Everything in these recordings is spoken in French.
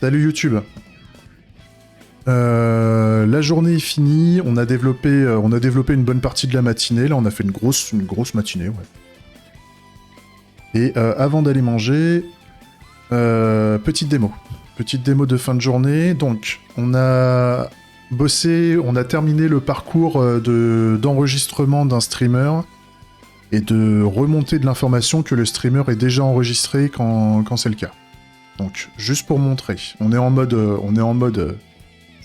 Salut YouTube. La journée est finie, on a développé une bonne partie de la matinée, là on a fait une grosse matinée, ouais. Et avant d'aller manger, petite démo de fin de journée, donc on a bossé, on a terminé le parcours d'enregistrement d'un streamer et de remonter de l'information que le streamer est déjà enregistré quand c'est le cas. Donc juste pour montrer, on est en mode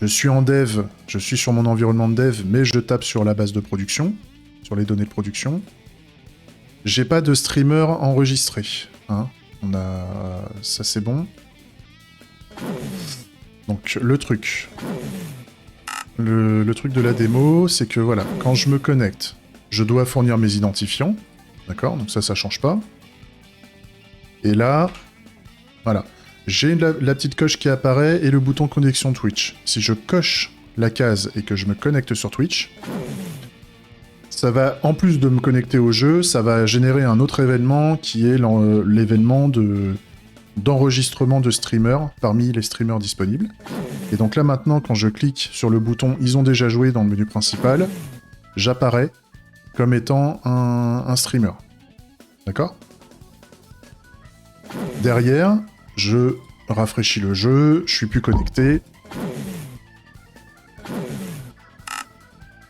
je suis en dev, je suis sur mon environnement de dev, mais je tape sur la base de production, sur les données de production. J'ai pas de streamer enregistré, hein. Ça c'est bon. Donc le truc de la démo, c'est que voilà, quand je me connecte, je dois fournir mes identifiants, d'accord? Donc ça change pas. Et là, voilà. J'ai la petite coche qui apparaît et le bouton connexion Twitch. Si je coche la case et que je me connecte sur Twitch, ça va, en plus de me connecter au jeu, ça va générer un autre événement qui est l'événement d'enregistrement de streamers parmi les streamers disponibles. Et donc là maintenant, quand je clique sur le bouton « Ils ont déjà joué » dans le menu principal, j'apparais comme étant un streamer. D'accord ? Derrière, je rafraîchis le jeu, je suis plus connecté.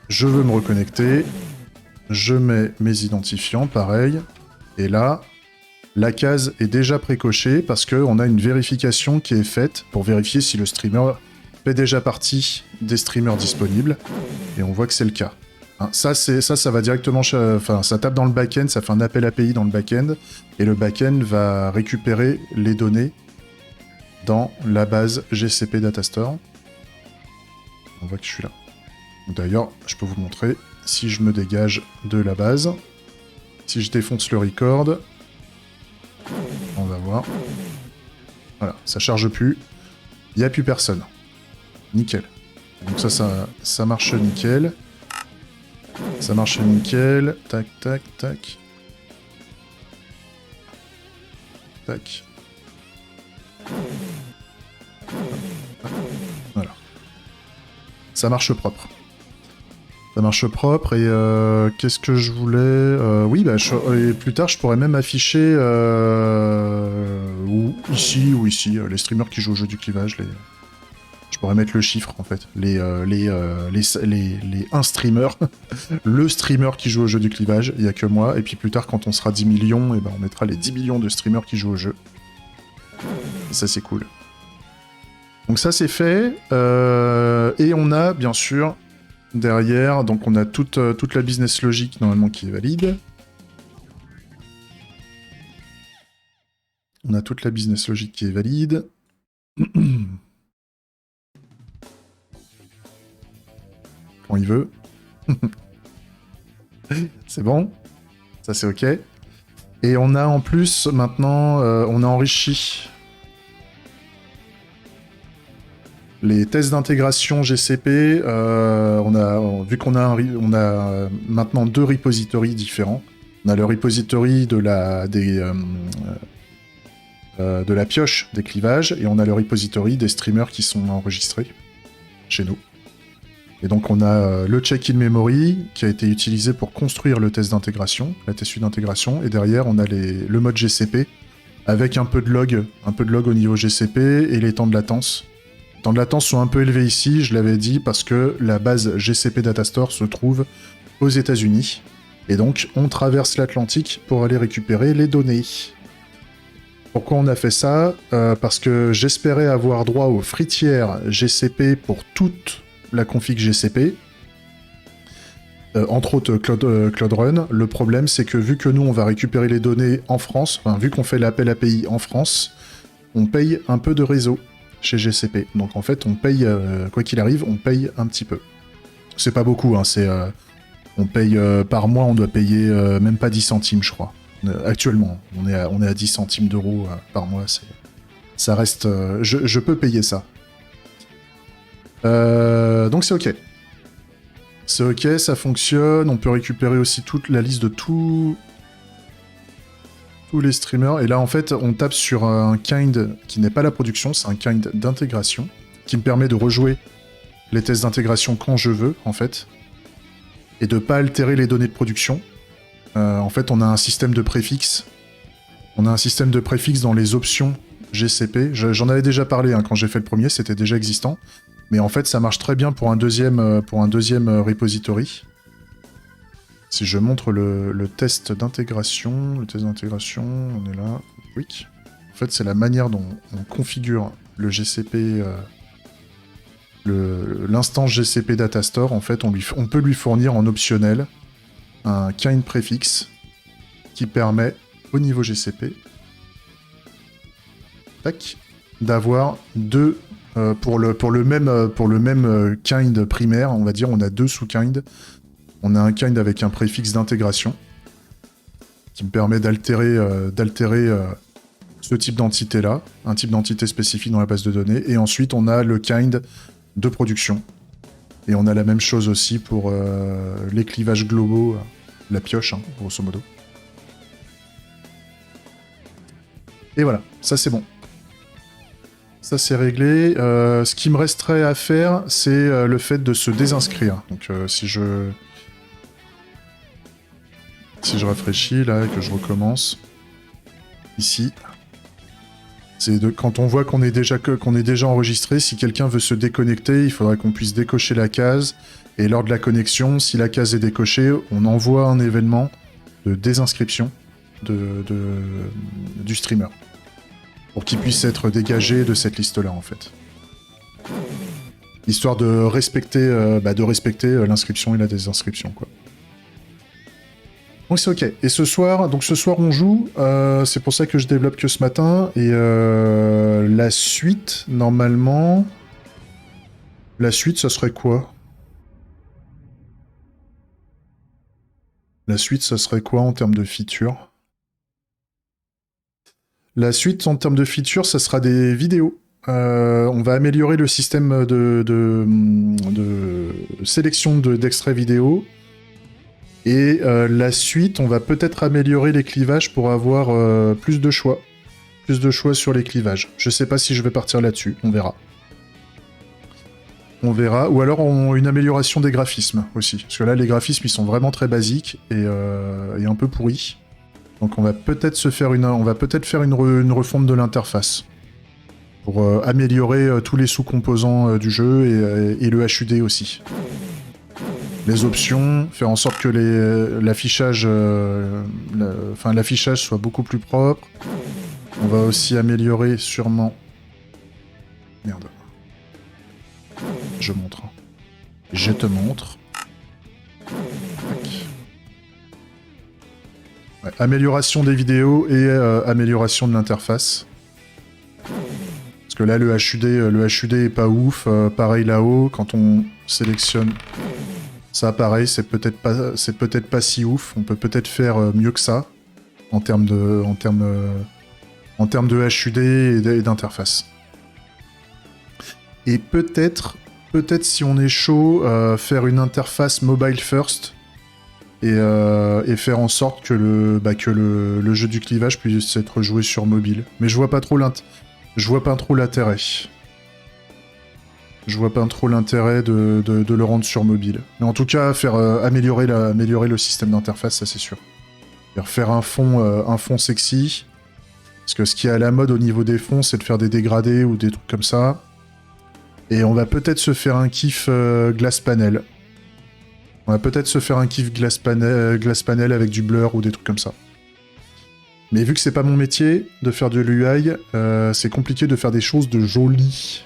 Je veux me reconnecter. Je mets mes identifiants, pareil. Et là, la case est déjà précochée parce qu'on a une vérification qui est faite pour vérifier si le streamer fait déjà partie des streamers disponibles. Et on voit que c'est le cas. Hein, ça va directement... Enfin, ça tape dans le back-end, ça fait un appel API dans le back-end. Et le back-end va récupérer les données dans la base GCP Datastore. On voit que je suis là. D'ailleurs, je peux vous montrer, si je me dégage de la base, si je défonce le record, on va voir. Voilà, ça charge plus, il n'y a plus personne. Nickel. Donc ça marche nickel. Ça marche nickel. Tac, tac, tac. Tac. Voilà. Ça marche propre. Ça marche propre et qu'est-ce que je voulais oui, bah, et plus tard, je pourrais même afficher ici, les streamers qui jouent au jeu du clivage. Je pourrais mettre le chiffre, en fait. Les 1 streamer. Le streamer qui joue au jeu du clivage, il n'y a que moi. Et puis plus tard, quand on sera 10 millions, et ben, on mettra les 10 millions de streamers qui jouent au jeu. Et ça, c'est cool. Donc ça, c'est fait. Et on a, bien sûr... Derrière, donc on a toute la business logic normalement qui est valide. On a toute la business logic qui est valide. Quand il veut. C'est bon. Ça c'est ok. Et on a en plus maintenant, on a enrichi les tests d'intégration GCP, vu qu'on a maintenant 2 repositories différents. On a le repository de la pioche des clivages et on a le repository des streamers qui sont enregistrés chez nous. Et donc on a le check-in memory qui a été utilisé pour construire le test d'intégration, la test d'intégration, et derrière on a le mode GCP avec un peu de log au niveau GCP et les temps de latence. Les temps de latence sont un peu élevés ici, je l'avais dit, parce que la base GCP Datastore se trouve aux États-Unis. Et donc, on traverse l'Atlantique pour aller récupérer les données. Pourquoi on a fait ça ? Parce que j'espérais avoir droit au free tier GCP pour toute la config GCP. Entre autres Cloud Run. Le problème, c'est que vu que nous, on va récupérer les données en France, enfin, vu qu'on fait l'appel API en France, on paye un peu de réseau chez GCP. Donc en fait, on paye, quoi qu'il arrive, on paye un petit peu. C'est pas beaucoup, hein, on paye par mois, on doit payer même pas 10 centimes, je crois. Actuellement, on est à 10 centimes d'euros par mois, ça reste... je peux payer ça. Donc c'est ok. C'est ok, ça fonctionne, on peut récupérer aussi toute la liste de tous tous les streamers. Et là, en fait, on tape sur un kind qui n'est pas la production, c'est un kind d'intégration qui me permet de rejouer les tests d'intégration quand je veux, en fait, et de pas altérer les données de production. En fait, on a un système de préfixe. On a un système de préfixe dans les options GCP. J'en avais déjà parlé quand j'ai fait le premier, c'était déjà existant. Mais en fait, ça marche très bien pour un deuxième repository. Si je montre le test d'intégration, on est là, quick. En fait, c'est la manière dont on configure le GCP, l'instance GCP Data Store. En fait, on peut lui fournir en optionnel un kind préfixe qui permet, au niveau GCP, d'avoir deux, pour le même kind primaire, on va dire, on a deux sous-kinds. On a un kind avec un préfixe d'intégration qui me permet d'altérer ce type d'entité-là, un type d'entité spécifique dans la base de données, et ensuite on a le kind de production. Et on a la même chose aussi pour les clivages globaux, la pioche, grosso modo. Et voilà, ça c'est bon. Ça c'est réglé. Ce qui me resterait à faire, c'est le fait de se désinscrire. Donc si je rafraîchis là et que je recommence, ici, c'est quand on voit qu'on est déjà enregistré, si quelqu'un veut se déconnecter, il faudrait qu'on puisse décocher la case, et lors de la connexion, si la case est décochée, on envoie un événement de désinscription du streamer, pour qu'il puisse être dégagé de cette liste-là, en fait. Histoire de respecter l'inscription et la désinscription, quoi. Donc c'est ok. Et ce soir on joue, c'est pour ça que je développe que ce matin, et la suite, normalement... La suite, ça serait quoi? La suite, ça serait quoi en termes de features? La suite, en termes de features, ça sera des vidéos. On va améliorer le système de sélection d'extraits vidéo. Et la suite, on va peut-être améliorer les clivages pour avoir plus de choix. Plus de choix sur les clivages. Je sais pas si je vais partir là-dessus, on verra. On verra. Ou alors une amélioration des graphismes aussi. Parce que là, les graphismes, ils sont vraiment très basiques et un peu pourris. Donc on va peut-être faire une refonte de l'interface. Pour améliorer tous les sous-composants du jeu et le HUD aussi. Les options, faire en sorte que l'affichage soit beaucoup plus propre. On va aussi améliorer sûrement... Merde. Je montre. Je te montre. Ouais, amélioration des vidéos et amélioration de l'interface. Parce que là, le HUD est pas ouf. Pareil là-haut, quand on sélectionne... Ça, pareil, c'est peut-être pas si ouf. On peut peut-être faire mieux que ça en termes de HUD et d'interface. Et peut-être si on est chaud, faire une interface mobile first et faire en sorte que le jeu du clivage puisse être joué sur mobile. Mais je vois pas trop l'intérêt. Je vois pas trop l'intérêt de le rendre sur mobile. Mais en tout cas, faire améliorer le système d'interface, ça c'est sûr. Faire un fond sexy. Parce que ce qui est à la mode au niveau des fonds, c'est de faire des dégradés ou des trucs comme ça. Et on va peut-être se faire un kiff glass panel. On va peut-être se faire un kiff glass panel avec du blur ou des trucs comme ça. Mais vu que c'est pas mon métier de faire de l'UI, c'est compliqué de faire des choses de jolies.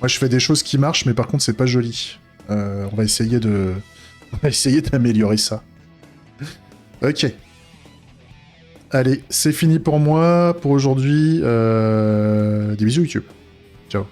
Moi, je fais des choses qui marchent, mais par contre, c'est pas joli. On va essayer d'améliorer ça. Ok. Allez, c'est fini pour moi, pour aujourd'hui. Des bisous YouTube. Ciao.